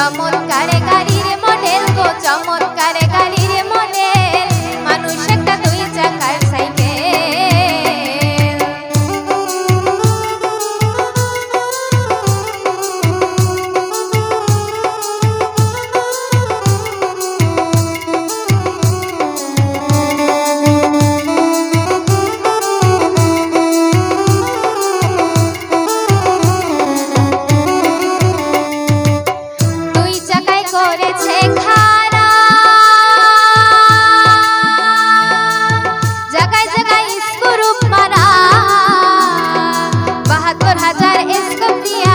চমৎকার গাড়ির মডেল গো, চমৎকার গাড়ির মডেল, মানুষ একটা দুই চাকার সাইকেল। দুই চাকায় করেছে খাড়া, জায়গায় জায়গায় স্ক্রু মারা, ৭২,০০০ স্কোপ দিয়া